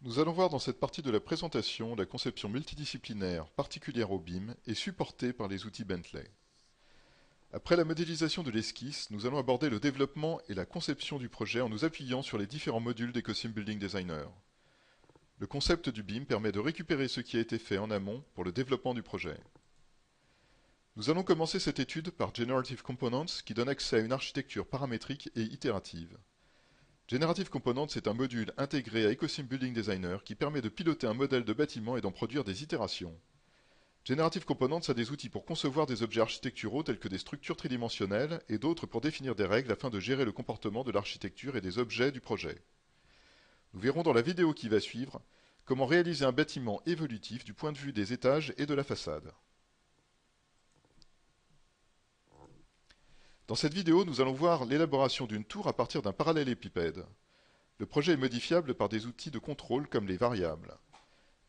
Nous allons voir dans cette partie de la présentation la conception multidisciplinaire particulière au BIM et supportée par les outils Bentley. Après la modélisation de l'esquisse, nous allons aborder le développement et la conception du projet en nous appuyant sur les différents modules d'EcoSim Building Designer. Le concept du BIM permet de récupérer ce qui a été fait en amont pour le développement du projet. Nous allons commencer cette étude par Generative Components qui donne accès à une architecture paramétrique et itérative. Generative Components est un module intégré à EcoSim Building Designer qui permet de piloter un modèle de bâtiment et d'en produire des itérations. Generative Components a des outils pour concevoir des objets architecturaux tels que des structures tridimensionnelles et d'autres pour définir des règles afin de gérer le comportement de l'architecture et des objets du projet. Nous verrons dans la vidéo qui va suivre comment réaliser un bâtiment évolutif du point de vue des étages et de la façade. Dans cette vidéo, nous allons voir l'élaboration d'une tour à partir d'un parallélépipède. Le projet est modifiable par des outils de contrôle comme les variables.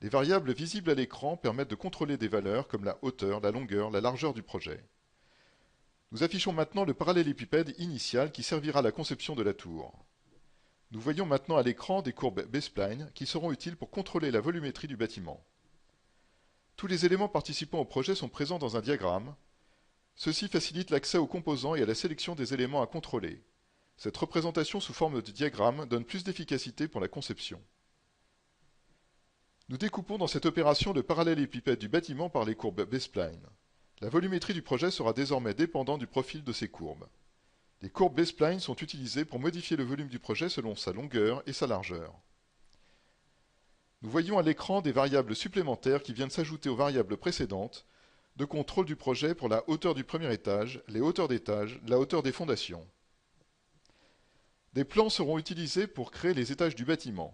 Les variables visibles à l'écran permettent de contrôler des valeurs comme la hauteur, la longueur, la largeur du projet. Nous affichons maintenant le parallélépipède initial qui servira à la conception de la tour. Nous voyons maintenant à l'écran des courbes B-spline qui seront utiles pour contrôler la volumétrie du bâtiment. Tous les éléments participant au projet sont présents dans un diagramme. Ceci facilite l'accès aux composants et à la sélection des éléments à contrôler. Cette représentation sous forme de diagramme donne plus d'efficacité pour la conception. Nous découpons dans cette opération le parallélépipède du bâtiment par les courbes B-spline. La volumétrie du projet sera désormais dépendante du profil de ces courbes. Les courbes B-spline sont utilisées pour modifier le volume du projet selon sa longueur et sa largeur. Nous voyons à l'écran des variables supplémentaires qui viennent s'ajouter aux variables précédentes de contrôle du projet pour la hauteur du premier étage, les hauteurs d'étage, la hauteur des fondations. Des plans seront utilisés pour créer les étages du bâtiment.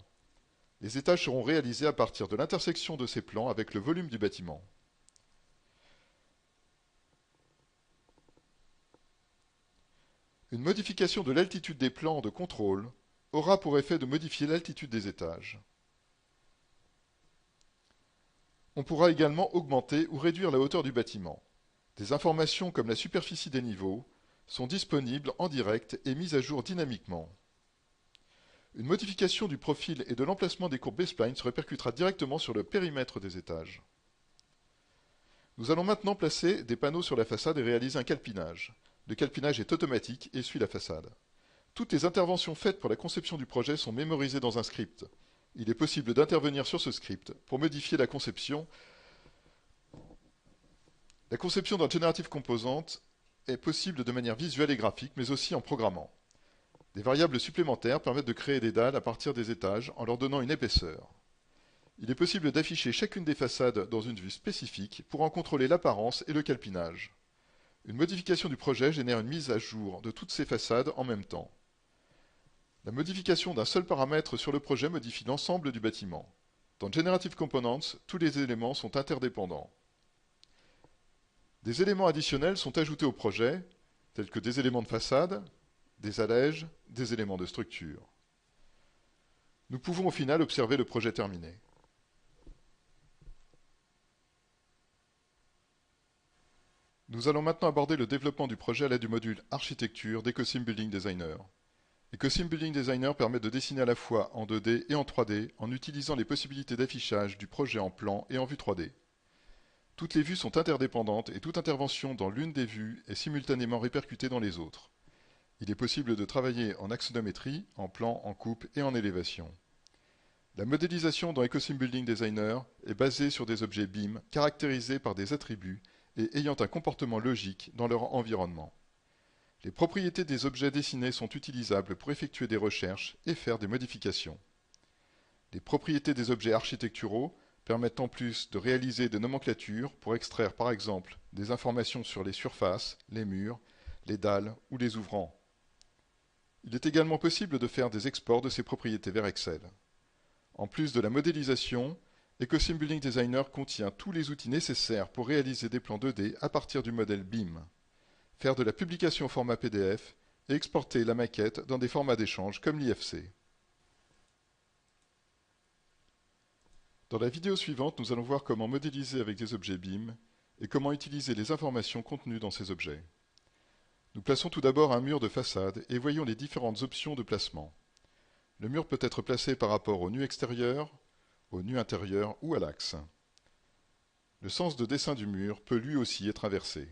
Les étages seront réalisés à partir de l'intersection de ces plans avec le volume du bâtiment. Une modification de l'altitude des plans de contrôle aura pour effet de modifier l'altitude des étages. On pourra également augmenter ou réduire la hauteur du bâtiment. Des informations comme la superficie des niveaux sont disponibles en direct et mises à jour dynamiquement. Une modification du profil et de l'emplacement des courbes B-spline se répercutera directement sur le périmètre des étages. Nous allons maintenant placer des panneaux sur la façade et réaliser un calpinage. Le calpinage est automatique et suit la façade. Toutes les interventions faites pour la conception du projet sont mémorisées dans un script. Il est possible d'intervenir sur ce script pour modifier la conception. La conception d'un Generative Component est possible de manière visuelle et graphique, mais aussi en programmant. Des variables supplémentaires permettent de créer des dalles à partir des étages en leur donnant une épaisseur. Il est possible d'afficher chacune des façades dans une vue spécifique pour en contrôler l'apparence et le calpinage. Une modification du projet génère une mise à jour de toutes ces façades en même temps. La modification d'un seul paramètre sur le projet modifie l'ensemble du bâtiment. Dans Generative Components, tous les éléments sont interdépendants. Des éléments additionnels sont ajoutés au projet, tels que des éléments de façade, des allèges, des éléments de structure. Nous pouvons au final observer le projet terminé. Nous allons maintenant aborder le développement du projet à l'aide du module Architecture d'EcoSim Building Designer. EcoSim Building Designer permet de dessiner à la fois en 2D et en 3D en utilisant les possibilités d'affichage du projet en plan et en vue 3D. Toutes les vues sont interdépendantes et toute intervention dans l'une des vues est simultanément répercutée dans les autres. Il est possible de travailler en axonométrie, en plan, en coupe et en élévation. La modélisation dans EcoSim Building Designer est basée sur des objets BIM caractérisés par des attributs et ayant un comportement logique dans leur environnement. Les propriétés des objets dessinés sont utilisables pour effectuer des recherches et faire des modifications. Les propriétés des objets architecturaux permettent en plus de réaliser des nomenclatures pour extraire par exemple des informations sur les surfaces, les murs, les dalles ou les ouvrants. Il est également possible de faire des exports de ces propriétés vers Excel. En plus de la modélisation, EcoSim Building Designer contient tous les outils nécessaires pour réaliser des plans 2D à partir du modèle BIM, faire de la publication au format PDF et exporter la maquette dans des formats d'échange comme l'IFC. Dans la vidéo suivante, nous allons voir comment modéliser avec des objets BIM et comment utiliser les informations contenues dans ces objets. Nous plaçons tout d'abord un mur de façade et voyons les différentes options de placement. Le mur peut être placé par rapport au nu extérieur, au nu intérieur ou à l'axe. Le sens de dessin du mur peut lui aussi être inversé.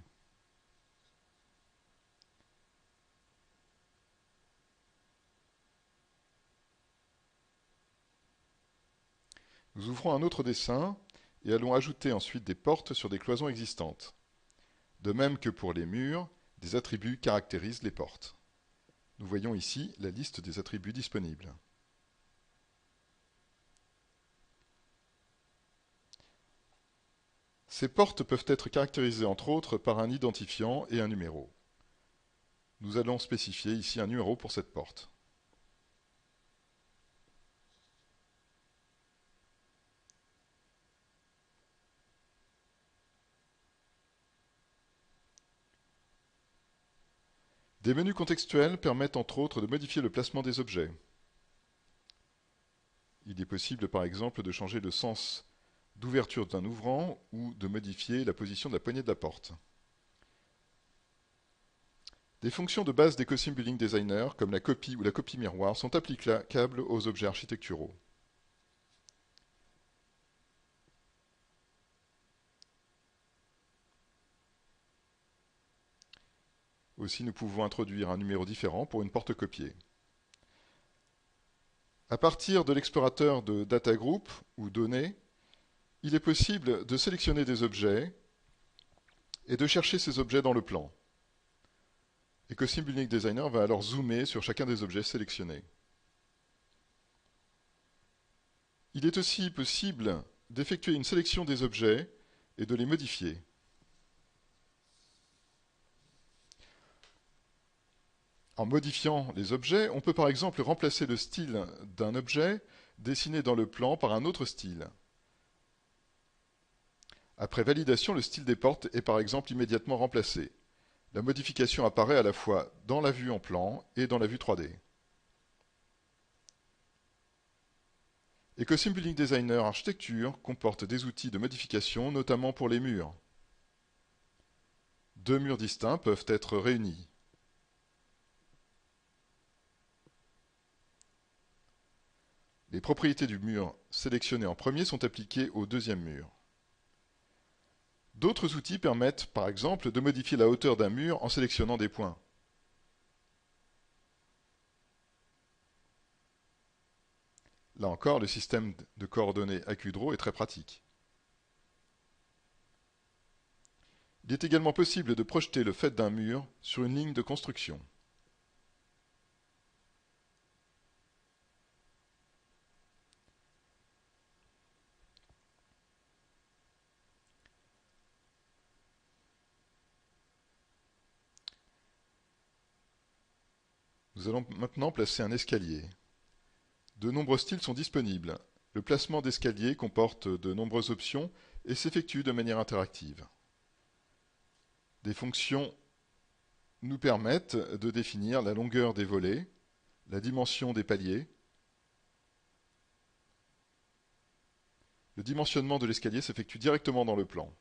Nous ouvrons un autre dessin et allons ajouter ensuite des portes sur des cloisons existantes. De même que pour les murs, des attributs caractérisent les portes. Nous voyons ici la liste des attributs disponibles. Ces portes peuvent être caractérisées entre autres par un identifiant et un numéro. Nous allons spécifier ici un numéro pour cette porte. Des menus contextuels permettent entre autres de modifier le placement des objets. Il est possible par exemple de changer le sens d'ouverture d'un ouvrant ou de modifier la position de la poignée de la porte. Des fonctions de base d'EcoSim Building Designer, comme la copie ou la copie miroir, sont applicables aux objets architecturaux. Aussi, nous pouvons introduire un numéro différent pour une porte copiée. À partir de l'explorateur de Data Group ou Données, il est possible de sélectionner des objets et de chercher ces objets dans le plan. EcoSim Building Designer va alors zoomer sur chacun des objets sélectionnés. Il est aussi possible d'effectuer une sélection des objets et de les modifier. En modifiant les objets, on peut par exemple remplacer le style d'un objet dessiné dans le plan par un autre style. Après validation, le style des portes est par exemple immédiatement remplacé. La modification apparaît à la fois dans la vue en plan et dans la vue 3D. EcoSim Building Designer Architecture comporte des outils de modification, notamment pour les murs. Deux murs distincts peuvent être réunis. Les propriétés du mur sélectionné en premier sont appliquées au deuxième mur. D'autres outils permettent, par exemple, de modifier la hauteur d'un mur en sélectionnant des points. Là encore, le système de coordonnées Accudro est très pratique. Il est également possible de projeter le fait d'un mur sur une ligne de construction. Nous allons maintenant placer un escalier. De nombreux styles sont disponibles. Le placement d'escalier comporte de nombreuses options et s'effectue de manière interactive. Des fonctions nous permettent de définir la longueur des volets, la dimension des paliers. Le dimensionnement de l'escalier s'effectue directement dans le plan.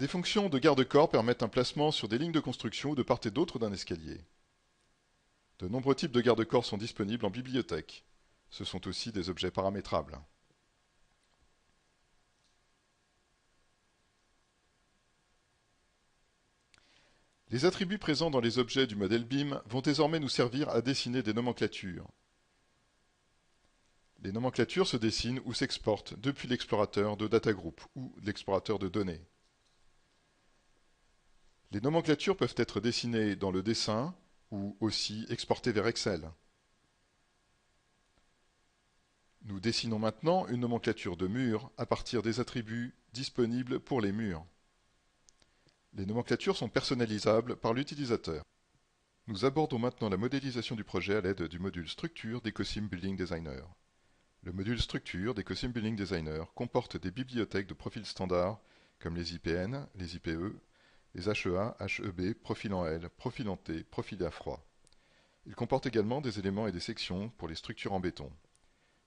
Des fonctions de garde-corps permettent un placement sur des lignes de construction ou de part et d'autre d'un escalier. De nombreux types de garde-corps sont disponibles en bibliothèque. Ce sont aussi des objets paramétrables. Les attributs présents dans les objets du modèle BIM vont désormais nous servir à dessiner des nomenclatures. Les nomenclatures se dessinent ou s'exportent depuis l'explorateur de Data Group ou l'explorateur de données. Les nomenclatures peuvent être dessinées dans le dessin ou aussi exportées vers Excel. Nous dessinons maintenant une nomenclature de mur à partir des attributs disponibles pour les murs. Les nomenclatures sont personnalisables par l'utilisateur. Nous abordons maintenant la modélisation du projet à l'aide du module structure d'EcoSim Building Designer. Le module structure d'EcoSim Building Designer comporte des bibliothèques de profils standards comme les IPN, les IPE, les HEA, HEB, profil en L, profil en T, profil à froid. Il comporte également des éléments et des sections pour les structures en béton.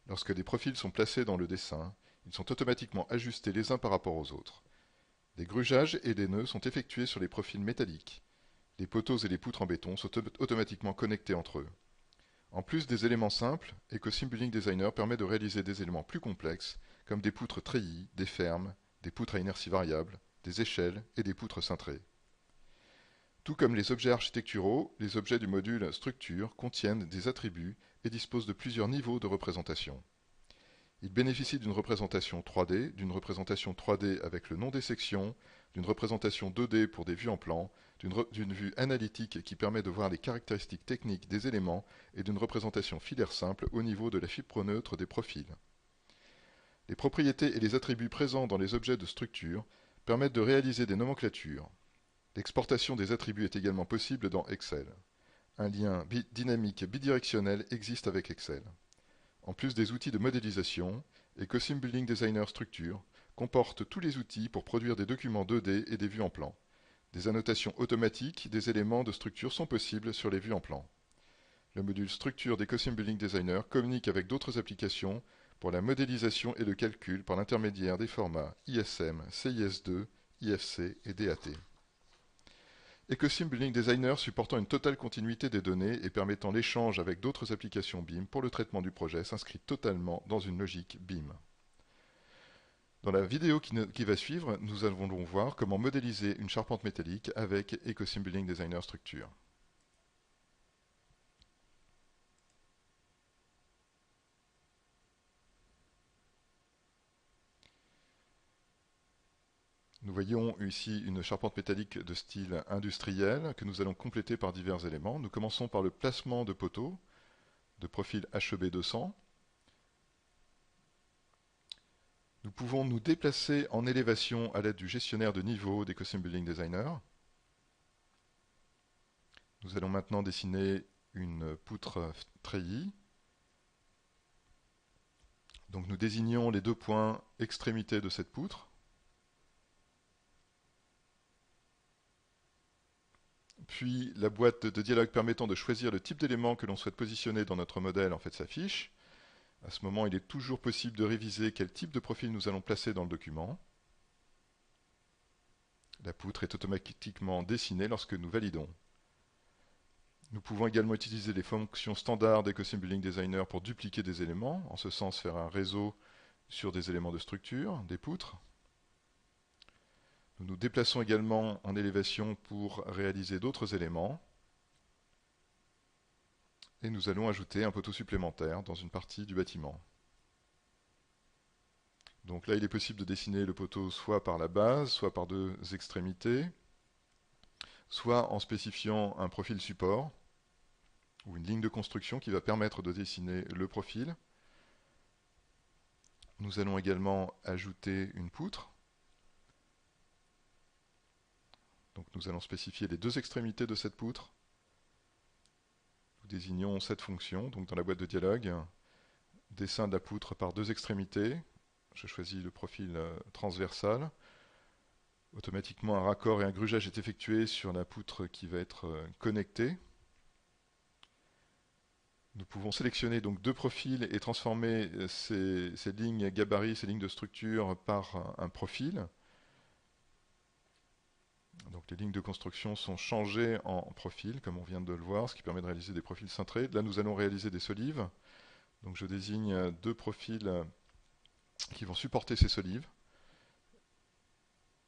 Lorsque des profils sont placés dans le dessin, ils sont automatiquement ajustés les uns par rapport aux autres. Des grugeages et des nœuds sont effectués sur les profils métalliques. Les poteaux et les poutres en béton sont automatiquement connectés entre eux. En plus des éléments simples, EcoSim Building Designer permet de réaliser des éléments plus complexes, comme des poutres treillis, des fermes, des poutres à inertie variable, des échelles et des poutres cintrées. Tout comme les objets architecturaux, les objets du module structure contiennent des attributs et disposent de plusieurs niveaux de représentation. Ils bénéficient d'une représentation 3D, d'une représentation 3D avec le nom des sections, d'une représentation 2D pour des vues en plan, d'une vue analytique qui permet de voir les caractéristiques techniques des éléments et d'une représentation filaire simple au niveau de la fibre neutre des profils. Les propriétés et les attributs présents dans les objets de structure permettent de réaliser des nomenclatures. L'exportation des attributs est également possible dans Excel. Un lien dynamique bidirectionnel existe avec Excel. En plus des outils de modélisation, EcoSim Building Designer Structure comporte tous les outils pour produire des documents 2D et des vues en plan. Des annotations automatiques des éléments de structure sont possibles sur les vues en plan. Le module structure d'EcoSim Building Designer communique avec d'autres applications pour la modélisation et le calcul par l'intermédiaire des formats ISM, CIS2, IFC et DAT. EcoSim Building Designer supportant une totale continuité des données et permettant l'échange avec d'autres applications BIM pour le traitement du projet s'inscrit totalement dans une logique BIM. Dans la vidéo qui va suivre, nous allons donc voir comment modéliser une charpente métallique avec EcoSim Building Designer Structure. Nous voyons ici une charpente métallique de style industriel que nous allons compléter par divers éléments. Nous commençons par le placement de poteaux de profil HEB 200. Nous pouvons nous déplacer en élévation à l'aide du gestionnaire de niveau d'EcoSim Building Designer. Nous allons maintenant dessiner une poutre treillis. Donc nous désignons les deux points extrémités de cette poutre. Puis la boîte de dialogue permettant de choisir le type d'élément que l'on souhaite positionner dans notre modèle s'affiche. À ce moment, il est toujours possible de réviser quel type de profil nous allons placer dans le document. La poutre est automatiquement dessinée lorsque nous validons. Nous pouvons également utiliser les fonctions standards d'EcoSim Building Designer pour dupliquer des éléments, en ce sens faire un réseau sur des éléments de structure, des poutres. Nous nous déplaçons également en élévation pour réaliser d'autres éléments. Et nous allons ajouter un poteau supplémentaire dans une partie du bâtiment. Donc là, il est possible de dessiner le poteau soit par la base, soit par deux extrémités, soit en spécifiant un profil support ou une ligne de construction qui va permettre de dessiner le profil. Nous allons également ajouter une poutre. Donc nous allons spécifier les deux extrémités de cette poutre. Nous désignons cette fonction, donc dans la boîte de dialogue, dessin de la poutre par deux extrémités. Je choisis le profil transversal. Automatiquement, un raccord et un grugeage est effectué sur la poutre qui va être connectée. Nous pouvons sélectionner donc deux profils et transformer ces lignes gabarit, ces lignes de structure par un profil. Donc les lignes de construction sont changées en profil, comme on vient de le voir, ce qui permet de réaliser des profils cintrés. Là, nous allons réaliser des solives. Donc je désigne deux profils qui vont supporter ces solives.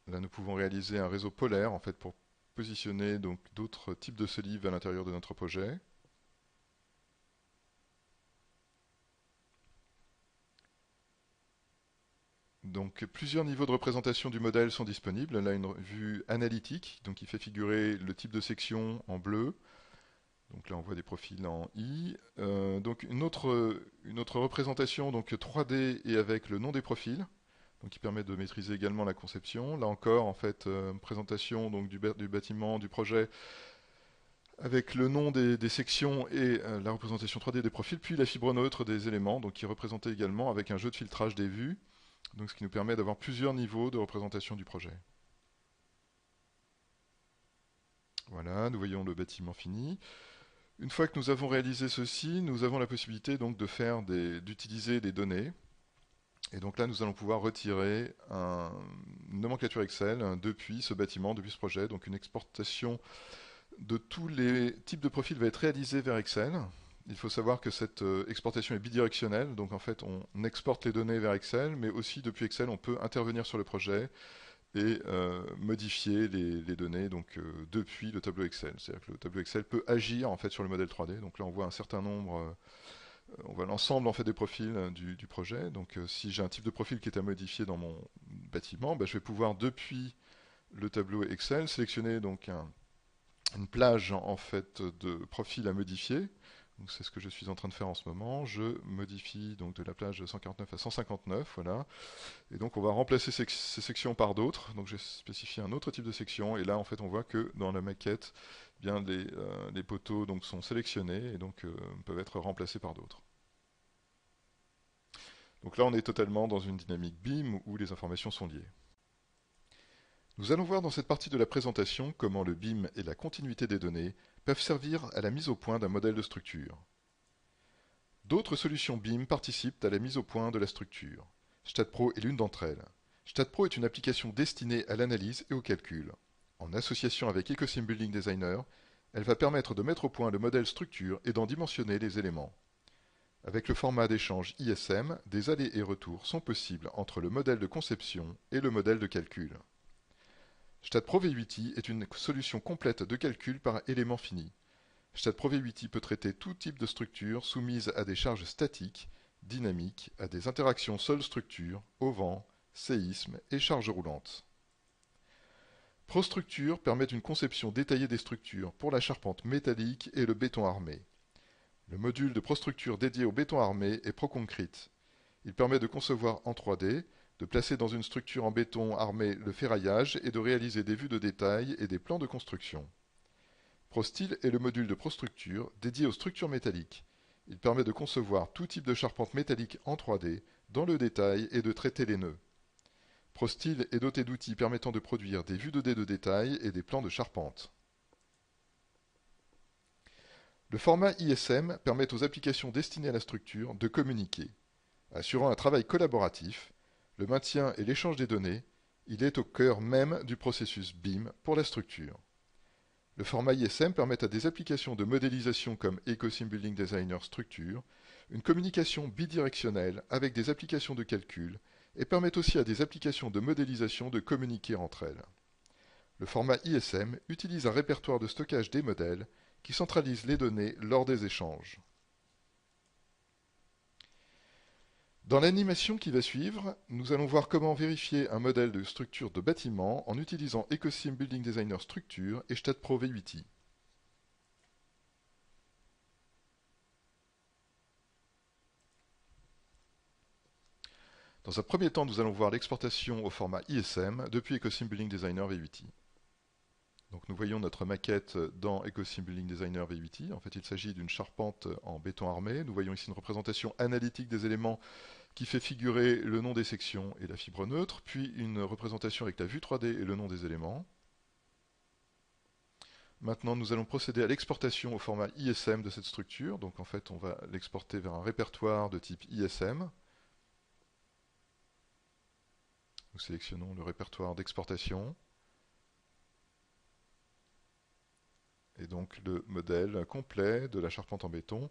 Là, nous pouvons réaliser un réseau polaire pour positionner donc d'autres types de solives à l'intérieur de notre projet. Donc plusieurs niveaux de représentation du modèle sont disponibles. Là, une vue analytique, donc qui fait figurer le type de section en bleu. Donc là, on voit des profils en I. Donc une autre représentation donc 3D et avec le nom des profils, donc qui permet de maîtriser également la conception. Là encore, présentation donc du bâtiment, du projet, avec le nom des sections et la représentation 3D des profils, puis la fibre neutre des éléments, donc qui est représentée également avec un jeu de filtrage des vues. Donc, ce qui nous permet d'avoir plusieurs niveaux de représentation du projet. Voilà, nous voyons le bâtiment fini. Une fois que nous avons réalisé ceci, nous avons la possibilité donc d'utiliser des données. Et donc là, nous allons pouvoir retirer une nomenclature Excel depuis ce bâtiment, depuis ce projet. Donc une exportation de tous les types de profils va être réalisé vers Excel. Il faut savoir que cette exportation est bidirectionnelle, donc en fait on exporte les données vers Excel, mais aussi depuis Excel on peut intervenir sur le projet et modifier les données donc, depuis le tableau Excel. C'est-à-dire que le tableau Excel peut agir en fait sur le modèle 3D. Donc là on voit un certain nombre, on voit l'ensemble en fait des profils du projet. Donc si j'ai un type de profil qui est à modifier dans mon bâtiment, bah, je vais pouvoir depuis le tableau Excel sélectionner donc une plage en fait de profils à modifier. Donc c'est ce que je suis en train de faire en ce moment. Je modifie donc de la plage de 149 à 159, voilà. Et donc on va remplacer ces sections par d'autres. Donc j'ai spécifié un autre type de section. Et là en fait on voit que dans la maquette, eh bien les poteaux donc sont sélectionnés et donc peuvent être remplacés par d'autres. Donc là on est totalement dans une dynamique BIM où les informations sont liées. Nous allons voir dans cette partie de la présentation comment le BIM et la continuité des données peuvent servir à la mise au point d'un modèle de structure. D'autres solutions BIM participent à la mise au point de la structure. StatPro est l'une d'entre elles. StatPro est une application destinée à l'analyse et au calcul. En association avec Ecosim Building Designer, elle va permettre de mettre au point le modèle structure et d'en dimensionner les éléments. Avec le format d'échange ISM, des allers et retours sont possibles entre le modèle de conception et le modèle de calcul. StatPro V8i est une solution complète de calcul par élément fini. StatPro V8i peut traiter tout type de structure soumise à des charges statiques, dynamiques, à des interactions sol-structure, au vent, séisme et charges roulantes. ProStructure permet une conception détaillée des structures pour la charpente métallique et le béton armé. Le module de ProStructure dédié au béton armé est ProConcrete. Il permet de concevoir en 3D, de placer dans une structure en béton armé le ferraillage et de réaliser des vues de détail et des plans de construction. ProSteel est le module de ProStructure dédié aux structures métalliques. Il permet de concevoir tout type de charpente métallique en 3D, dans le détail et de traiter les nœuds. ProSteel est doté d'outils permettant de produire des vues 2D de détail et des plans de charpente. Le format ISM permet aux applications destinées à la structure de communiquer. Assurant un travail collaboratif, le maintien et l'échange des données, il est au cœur même du processus BIM pour la structure. Le format ISM permet à des applications de modélisation comme Ecosim Building Designer Structure une communication bidirectionnelle avec des applications de calcul et permet aussi à des applications de modélisation de communiquer entre elles. Le format ISM utilise un répertoire de stockage des modèles qui centralise les données lors des échanges. Dans l'animation qui va suivre, nous allons voir comment vérifier un modèle de structure de bâtiment en utilisant Ecosim Building Designer Structure et StatPro V8i. Dans un premier temps, nous allons voir l'exportation au format ISM depuis Ecosim Building Designer V8i. Donc nous voyons notre maquette dans Ecosim Building Designer V8i. En fait, il s'agit d'une charpente en béton armé. Nous voyons ici une représentation analytique des éléments qui fait figurer le nom des sections et la fibre neutre, puis une représentation avec la vue 3D et le nom des éléments. Maintenant, nous allons procéder à l'exportation au format ISM de cette structure. Donc en fait, on va l'exporter vers un répertoire de type ISM. Nous sélectionnons le répertoire d'exportation. Et donc le modèle complet de la charpente en béton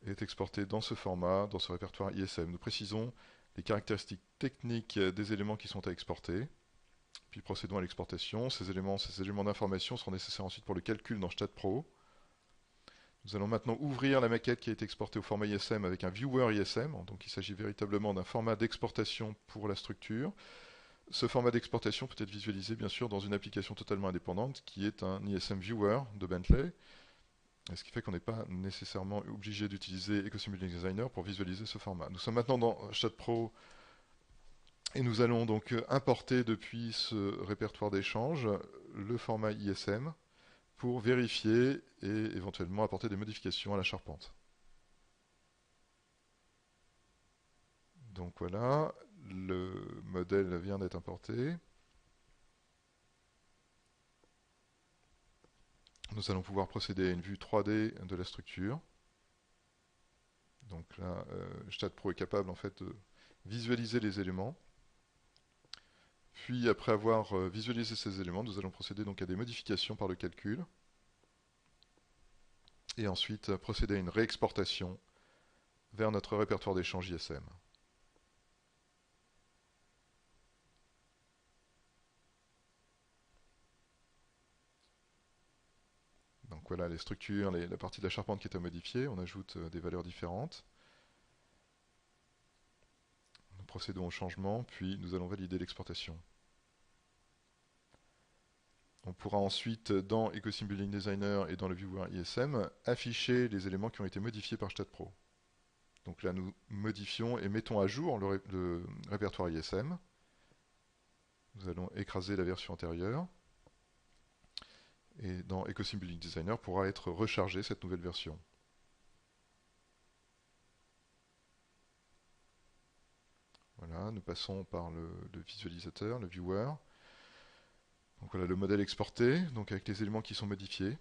est exporté dans ce format, dans ce répertoire ISM. Nous précisons les caractéristiques techniques des éléments qui sont à exporter. Puis procédons à l'exportation. Ces éléments d'information seront nécessaires ensuite pour le calcul dans StatPro. Nous allons maintenant ouvrir la maquette qui a été exportée au format ISM avec un viewer ISM. Donc il s'agit véritablement d'un format d'exportation pour la structure. Ce format d'exportation peut être visualisé bien sûr dans une application totalement indépendante qui est un ISM Viewer de Bentley. Ce qui fait qu'on n'est pas nécessairement obligé d'utiliser Ecosim Building Designer pour visualiser ce format. Nous sommes maintenant dans StatPro et nous allons donc importer depuis ce répertoire d'échange le format ISM pour vérifier et éventuellement apporter des modifications à la charpente. Donc voilà, le modèle vient d'être importé. Nous allons pouvoir procéder à une vue 3D de la structure. Donc là, StatPro est capable en fait de visualiser les éléments. Puis après avoir visualisé ces éléments, nous allons procéder donc à des modifications par le calcul. et ensuite procéder à une réexportation vers notre répertoire d'échange ISM. Donc voilà les structures, la partie de la charpente qui est à modifier. On ajoute des valeurs différentes. Nous procédons au changement, puis nous allons valider l'exportation. On pourra ensuite, dans Ecosim Building Designer et dans le Viewer ISM, afficher les éléments qui ont été modifiés par StatPro. Donc là, nous modifions et mettons à jour le répertoire ISM. Nous allons écraser la version antérieure. Et dans Ecosim Building Designer pourra être rechargée cette nouvelle version. Voilà, nous passons par le visualisateur, le viewer. Donc voilà le modèle exporté, donc avec les éléments qui sont modifiés.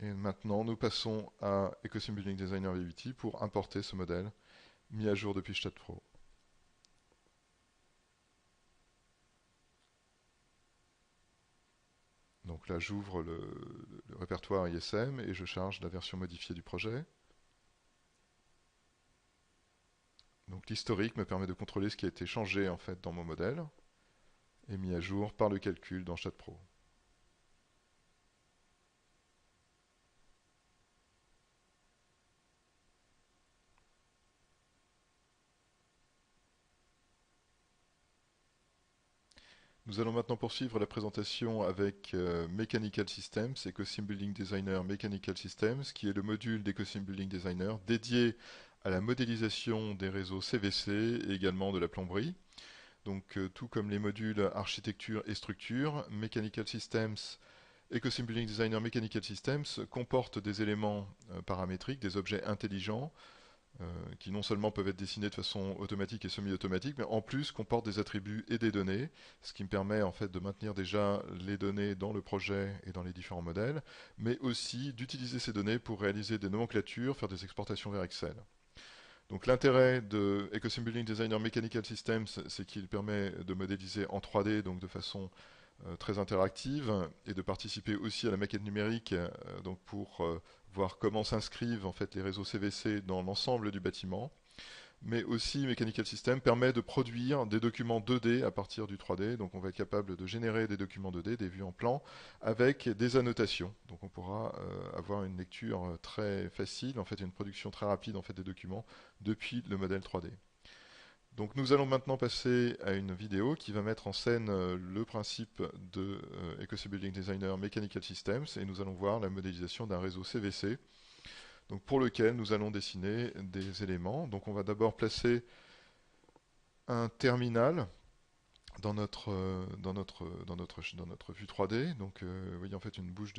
Et maintenant, nous passons à Ecosim Building Designer V8 pour importer ce modèle mis à jour depuis StatPro. Donc là, j'ouvre le répertoire ISM et je charge la version modifiée du projet. Donc l'historique me permet de contrôler ce qui a été changé en fait dans mon modèle et mis à jour par le calcul dans StatPro. Nous allons maintenant poursuivre la présentation avec Mechanical Systems, Ecosim Building Designer Mechanical Systems, qui est le module d'Ecosim Building Designer dédié à la modélisation des réseaux CVC et également de la plomberie. Donc tout comme les modules architecture et structure, Mechanical Systems, Ecosim Building Designer Mechanical Systems comporte des éléments paramétriques, des objets intelligents, qui non seulement peuvent être dessinés de façon automatique et semi-automatique, mais en plus comportent des attributs et des données, ce qui me permet en fait de maintenir déjà les données dans le projet et dans les différents modèles, mais aussi d'utiliser ces données pour réaliser des nomenclatures, faire des exportations vers Excel. Donc l'intérêt de Ecosim Building Designer Mechanical Systems, c'est qu'il permet de modéliser en 3D, donc de façon très interactive, et de participer aussi à la maquette numérique, donc pour voir comment s'inscrivent en fait les réseaux CVC dans l'ensemble du bâtiment. Mais aussi Mechanical System permet de produire des documents 2D à partir du 3D. Donc on va être capable de générer des documents 2D, des vues en plan, avec des annotations. Donc on pourra avoir une lecture très facile, en fait une production très rapide en fait des documents depuis le modèle 3D. Donc nous allons maintenant passer à une vidéo qui va mettre en scène le principe de Ecosim Building Designer Mechanical Systems et nous allons voir la modélisation d'un réseau CVC, donc pour lequel nous allons dessiner des éléments. Donc on va d'abord placer un terminal dans notre vue 3D. Donc vous voyez en fait une bouche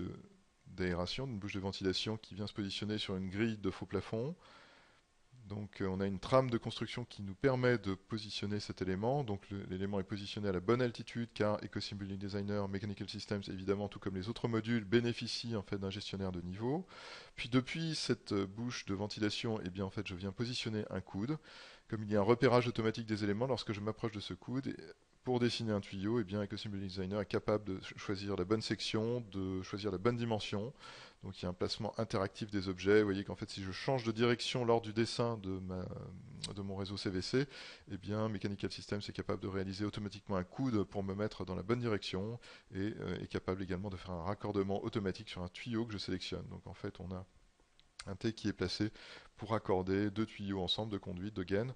d'aération, une bouche de ventilation qui vient se positionner sur une grille de faux plafond. Donc on a une trame de construction qui nous permet de positionner cet élément. Donc l'élément est positionné à la bonne altitude car Ecosim Building Designer, Mechanical Systems, évidemment, tout comme les autres modules, bénéficient en fait d'un gestionnaire de niveau. Puis depuis cette bouche de ventilation, eh bien en fait je viens positionner un coude. Comme il y a un repérage automatique des éléments, lorsque je m'approche de ce coude, pour dessiner un tuyau, eh bien Ecosim Building Designer est capable de choisir la bonne section, de choisir la bonne dimension. Donc il y a un placement interactif des objets. Vous voyez qu'en fait si je change de direction lors du dessin de mon réseau CVC, eh bien Mechanical Systems est capable de réaliser automatiquement un coude pour me mettre dans la bonne direction et est capable également de faire un raccordement automatique sur un tuyau que je sélectionne. Donc en fait on a un T qui est placé pour accorder deux tuyaux ensemble de conduite, de gaine.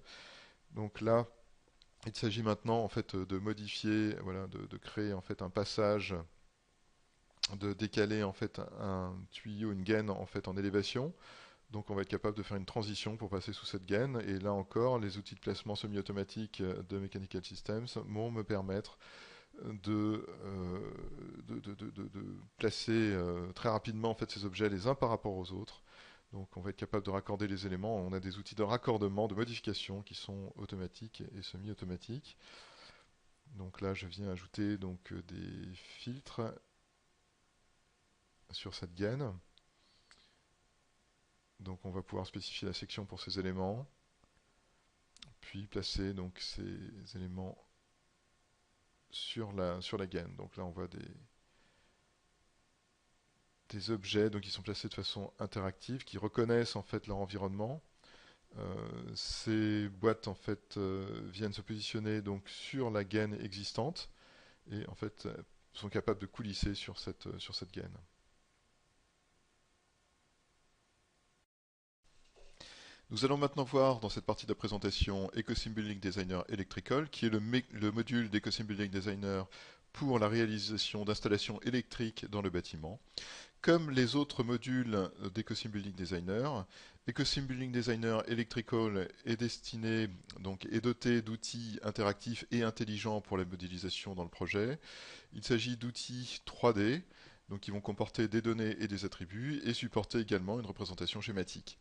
Donc là, il s'agit maintenant en fait de modifier, voilà, de créer en fait un passage, de décaler en fait un tuyau, une gaine en fait en élévation. Donc on va être capable de faire une transition pour passer sous cette gaine. Et là encore, les outils de placement semi-automatique de Mechanical Systems vont me permettre de placer très rapidement en fait ces objets les uns par rapport aux autres. Donc on va être capable de raccorder les éléments. On a des outils de raccordement, de modification qui sont automatiques et semi-automatiques. Donc là je viens ajouter donc des filtres sur cette gaine. Donc on va pouvoir spécifier la section pour ces éléments, puis placer donc ces éléments sur la gaine. Donc là on voit des objets donc, qui sont placés de façon interactive, qui reconnaissent en fait leur environnement. Ces boîtes en fait viennent se positionner donc sur la gaine existante et en fait sont capables de coulisser sur cette gaine. Nous allons maintenant voir dans cette partie de la présentation EcoSim Building Designer Electrical, qui est le module d'EcoSim Building Designer pour la réalisation d'installations électriques dans le bâtiment. Comme les autres modules d'EcoSim Building Designer, EcoSim Building Designer Electrical est destiné, donc est doté d'outils interactifs et intelligents pour la modélisation dans le projet. Il s'agit d'outils 3D, donc qui vont comporter des données et des attributs, et supporter également une représentation schématique.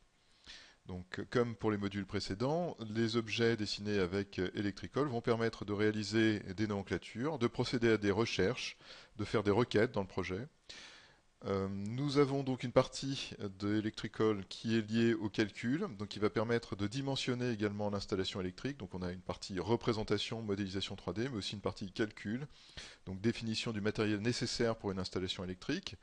Donc, comme pour les modules précédents, les objets dessinés avec Electrical vont permettre de réaliser des nomenclatures, de procéder à des recherches, de faire des requêtes dans le projet. Nous avons donc une partie de Electrical qui est liée au calcul, donc qui va permettre de dimensionner également l'installation électrique. Donc on a une partie représentation, modélisation 3D, mais aussi une partie calcul, donc définition du matériel nécessaire pour une installation électrique.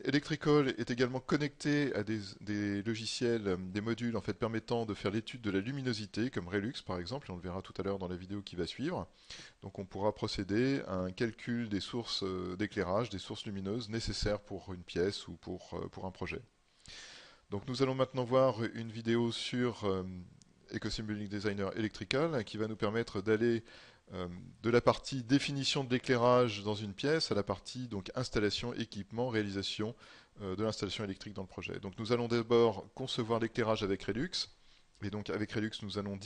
Electrical est également connecté à des logiciels, des modules en fait permettant de faire l'étude de la luminosité, comme Relux par exemple, et on le verra tout à l'heure dans la vidéo qui va suivre. Donc on pourra procéder à un calcul des sources d'éclairage, des sources lumineuses nécessaires pour une pièce ou pour un projet. Donc nous allons maintenant voir une vidéo sur EcoSim Building Designer Electrical qui va nous permettre d'aller de la partie définition de l'éclairage dans une pièce à la partie donc installation, équipement, réalisation de l'installation électrique dans le projet. Donc nous allons d'abord concevoir l'éclairage avec Relux. Et donc avec Relux, nous allons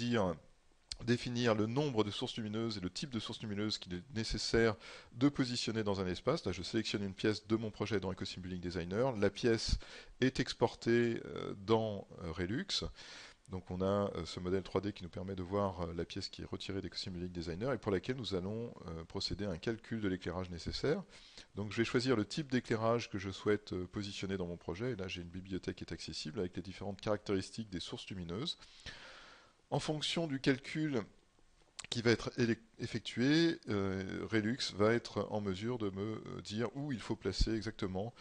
définir le nombre de sources lumineuses et le type de source lumineuse qu'il est nécessaire de positionner dans un espace. Là, je sélectionne une pièce de mon projet dans EcoSim Building Designer. La pièce est exportée dans Relux. Donc on a ce modèle 3D qui nous permet de voir la pièce qui est retirée d'EcoSim Building Designer et pour laquelle nous allons procéder à un calcul de l'éclairage nécessaire. Donc je vais choisir le type d'éclairage que je souhaite positionner dans mon projet. Et là j'ai une bibliothèque qui est accessible avec les différentes caractéristiques des sources lumineuses. En fonction du calcul qui va être effectué, Relux va être en mesure de me dire où il faut placer exactement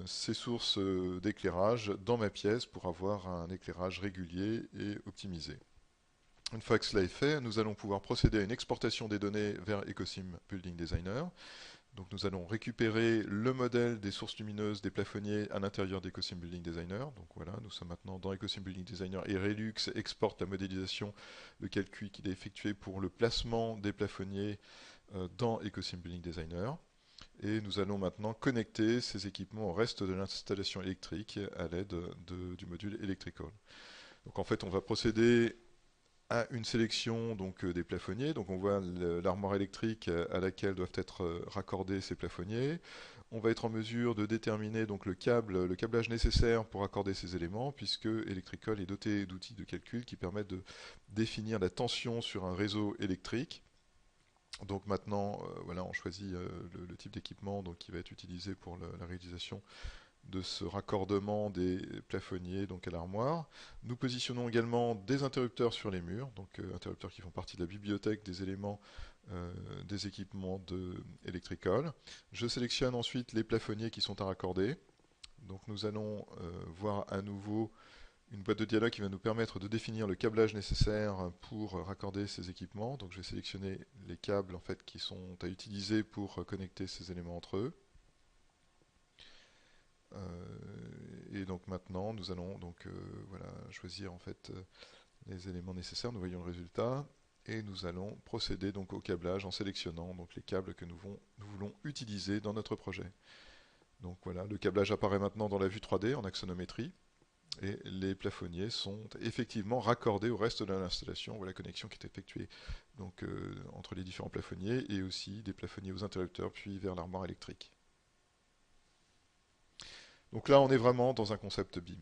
ces sources d'éclairage dans ma pièce pour avoir un éclairage régulier et optimisé. Une fois que cela est fait, nous allons pouvoir procéder à une exportation des données vers EcoSim Building Designer. Donc nous allons récupérer le modèle des sources lumineuses des plafonniers à l'intérieur d'EcoSim Building Designer. Donc voilà, nous sommes maintenant dans EcoSim Building Designer et Relux exporte la modélisation, le calcul qu'il a effectué pour le placement des plafonniers dans EcoSim Building Designer. Et nous allons maintenant connecter ces équipements au reste de l'installation électrique à l'aide du module Electrical. Donc en fait, on va procéder à une sélection donc des plafonniers. Donc on voit l'armoire électrique à laquelle doivent être raccordés ces plafonniers. On va être en mesure de déterminer donc le câblage nécessaire pour accorder ces éléments, puisque Electrical est doté d'outils de calcul qui permettent de définir la tension sur un réseau électrique. Donc maintenant, voilà, on choisit le type d'équipement qui va être utilisé pour la réalisation de ce raccordement des plafonniers donc à l'armoire. Nous positionnons également des interrupteurs sur les murs, donc interrupteurs qui font partie de la bibliothèque des éléments des équipements de Electrical. Je sélectionne ensuite les plafonniers qui sont à raccorder. Donc nous allons voir à nouveau une boîte de dialogue qui va nous permettre de définir le câblage nécessaire pour raccorder ces équipements. Donc je vais sélectionner les câbles en fait, qui sont à utiliser pour connecter ces éléments entre eux. Et donc maintenant, nous allons donc voilà, choisir en fait les éléments nécessaires. Nous voyons le résultat et nous allons procéder donc au câblage en sélectionnant donc les câbles que nous voulons utiliser dans notre projet. Donc voilà, le câblage apparaît maintenant dans la vue 3D en axonométrie et les plafonniers sont effectivement raccordés au reste de l'installation. Voilà la connexion qui est effectuée donc entre les différents plafonniers et aussi des plafonniers aux interrupteurs puis vers l'armoire électrique. Donc là, on est vraiment dans un concept BIM.